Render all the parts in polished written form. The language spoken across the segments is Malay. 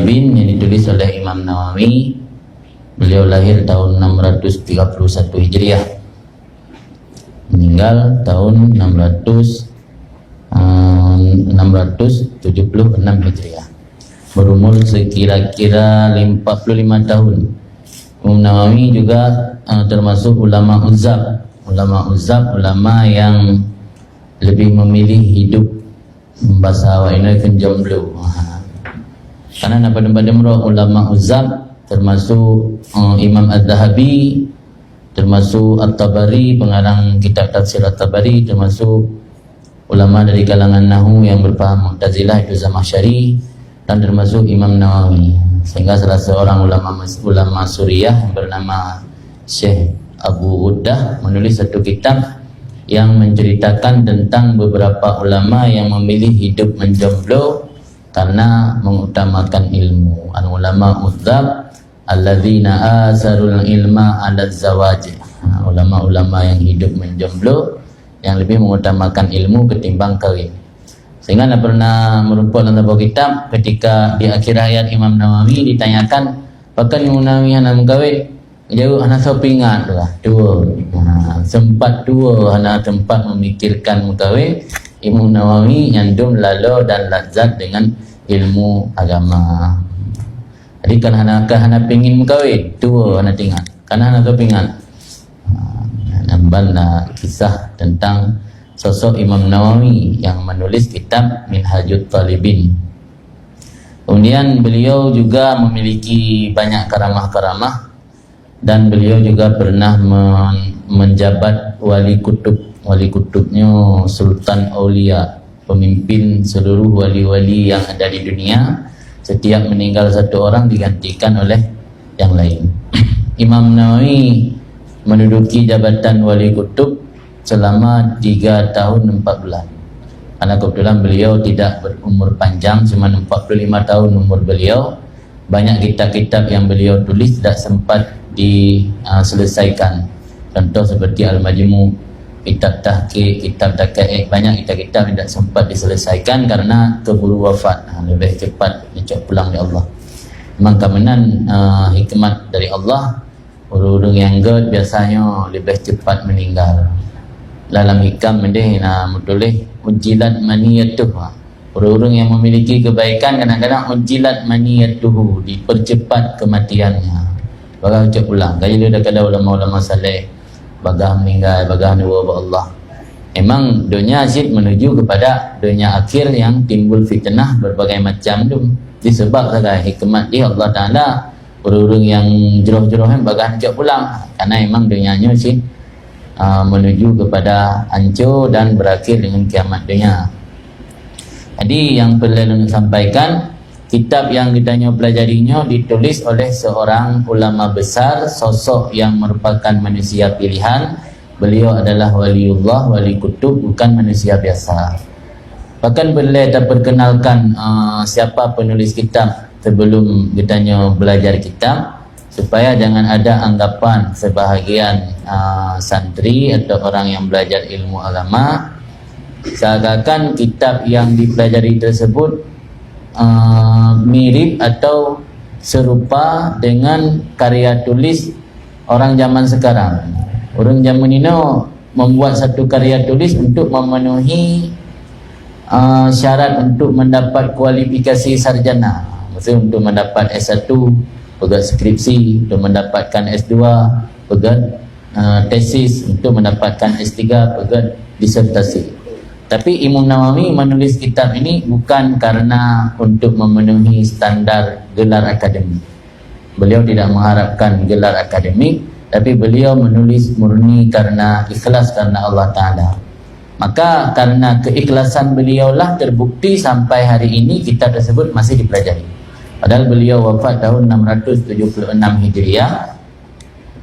Bin yang ditulis oleh Imam Nawawi. Beliau lahir tahun 631 Hijriah, meninggal tahun 676 Hijriah, berumur sekira-kira 45 tahun. Imam Nawawi juga termasuk ulama uzab. Ulama yang lebih memilih hidup bahasa awak ini jomblo. Karena pada ulama uzab termasuk Imam Az-Zahabi, termasuk At-Tabari, pengarang kitab tafsir At-Tabari, termasuk ulama dari kalangan Nahu yang berpaham Mu'tazilah itu Zamakhsyari, dan termasuk Imam Nawawi. Sehingga salah seorang ulama Suriah yang bernama Syekh Abu Uddah menulis satu kitab yang menceritakan tentang beberapa ulama yang memilih hidup menjomblo karena mengutamakan ilmu. Ulama uzab alladzina asarul ilma 'ala zawaj. Ulama-ulama yang hidup menjomblo yang lebih mengutamakan ilmu ketimbang kahwin. Sehingga anda pernah merumput dalam sebuah kitab ketika di akhir hayat Imam Nawawi ditanyakan, "Apakah Imam Nawawi yang nak kahwin?" Jauh anak sopingat lah, dua. Sempat dua anak tempat memikirkan kahwin. Imam Nawawi nyandung lalu dan lazat dengan ilmu agama. Jadi kan anak pengin kahwin, dua anak tinggal. Karena anak kepingat. Nampak kisah tentang sosok Imam Nawawi yang menulis kitab Minhajut Talibin. Kemudian beliau juga memiliki banyak karamah-karamah, dan beliau juga pernah menjabat wali kutub. Wali kutubnya Sultan Aulia, pemimpin seluruh wali-wali yang ada di dunia. Setiap meninggal satu orang digantikan oleh yang lain. Imam Nawawi menduduki jabatan wali kutub selama 3 tahun 4 bulan. Karena kebetulan beliau tidak berumur panjang, cuma 45 tahun umur beliau. Banyak kitab-kitab yang beliau tulis tidak sempat diselesaikan. Contoh seperti Al-Majmu', kitab tahqiq, kitab daqaiq, banyak kitab-kitab tidak sempat diselesaikan karena keburu wafat. Lebih cepat dicop pulang di Allah. Memang kemenan hikmat dari Allah. Urung-urung yang good biasanya lebih cepat meninggal. Dalam hikam ini tulis ujilat maniyatuh. Urung-urung yang memiliki kebaikan kadang-kadang ujilat maniyatuhu, dipercepat kematiannya. Bagah ucap pulang. Kali dia dah kata ulama-ulama saleh, bagah meninggal, bagah nuwa Allah. Memang dunia asyik menuju kepada dunia akhir yang timbul fitnah berbagai macam tu. Disebab sahaja hikmat dia Allah Ta'ala, urung-urung yang jeroh-jeroh yang bagah ucap pulang. Karena memang dunianya asyik menuju kepada hancur dan berakhir dengan kiamat dunia. Jadi yang perlu sampaikan, kitab yang kita pelajarinya ditulis oleh seorang ulama besar, sosok yang merupakan manusia pilihan. Beliau adalah waliullah, wali kutub, bukan manusia biasa. Bahkan boleh kita perkenalkan siapa penulis kitab sebelum kita belajar kitab, supaya jangan ada anggapan sebahagian santri atau orang yang belajar ilmu agama seakan-akan kitab yang dipelajari tersebut mirip atau serupa dengan karya tulis orang zaman sekarang. Orang zaman ini membuat satu karya tulis untuk memenuhi syarat untuk mendapat kualifikasi sarjana. Maksudnya untuk mendapat S1 pegat skripsi, untuk mendapatkan S2 pegat tesis, untuk mendapatkan S3 pegat disertasi. Tapi Imam Nawawi menulis kitab ini bukan karena untuk memenuhi standar gelar akademik. Beliau tidak mengharapkan gelar akademik, tapi beliau menulis murni karena ikhlas karena Allah Ta'ala. Maka karena keikhlasan beliaulah terbukti sampai hari ini kitab tersebut masih dipelajari. Padahal beliau wafat tahun 676 Hijriah.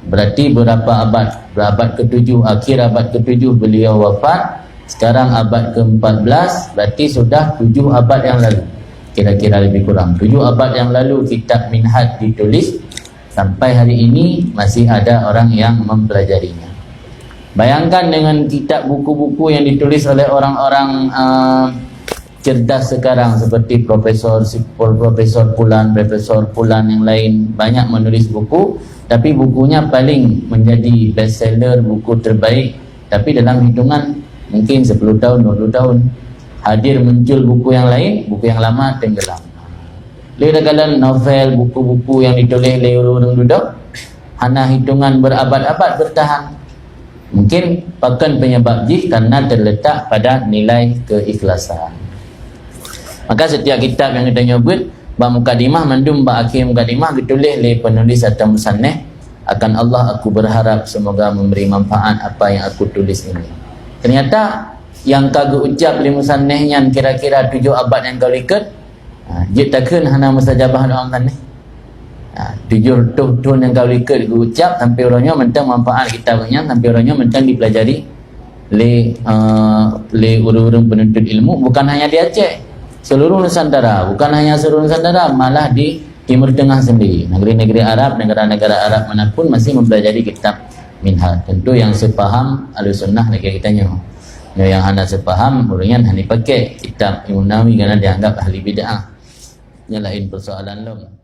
Berarti berapa abad? Berabad ke-7, akhir abad ke-7 beliau wafat. Sekarang abad ke-14, berarti sudah 7 abad yang lalu. Kira-kira lebih kurang 7 abad yang lalu kitab Minhaj ditulis. Sampai hari ini masih ada orang yang mempelajarinya. Bayangkan dengan kitab buku-buku yang ditulis oleh orang-orang cerdas sekarang seperti Profesor Pulan yang lain banyak menulis buku, tapi bukunya paling menjadi bestseller, buku terbaik, tapi dalam hitungan mungkin 10 tahun, 20 tahun hadir muncul buku yang lain, buku yang lama tenggelam. Kadang-kadang novel, buku-buku yang ditulis oleh orang duduk hanya hitungan berabad-abad bertahan. Mungkin bahkan penyebab jih karena terletak pada nilai keikhlasan. Maka setiap kitab yang kita nyebut bab mukadimah mandum bab akhir mukadimah ditulis oleh penulis atau musannif, akan Allah aku berharap semoga memberi manfaat apa yang aku tulis ini. Ternyata yang kagak ucap oleh musannifnya kira-kira 7 abad yang kau ikut, je takkan hana mustajabah doa musannif. 7 tahun yang kau ikut kau ucap sampai orangnya mentang manfaat kitabnya, sampai orangnya mentang dipelajari oleh orang-orang penuntut ilmu, bukan hanya di Aceh, seluruh Nusantara, bukan hanya seluruh Nusantara, malah di Timur Tengah sendiri, negeri-negeri Arab, negara-negara Arab manapun masih mempelajari kitab Minhaj. Tentu yang sepaham Ahlussunnah lagi kitanya. Yang hanya sepaham orangnya hanya pakai kitab Imam Nawawi kerana dianggap ahli bid'ah. Ini lain persoalan lain.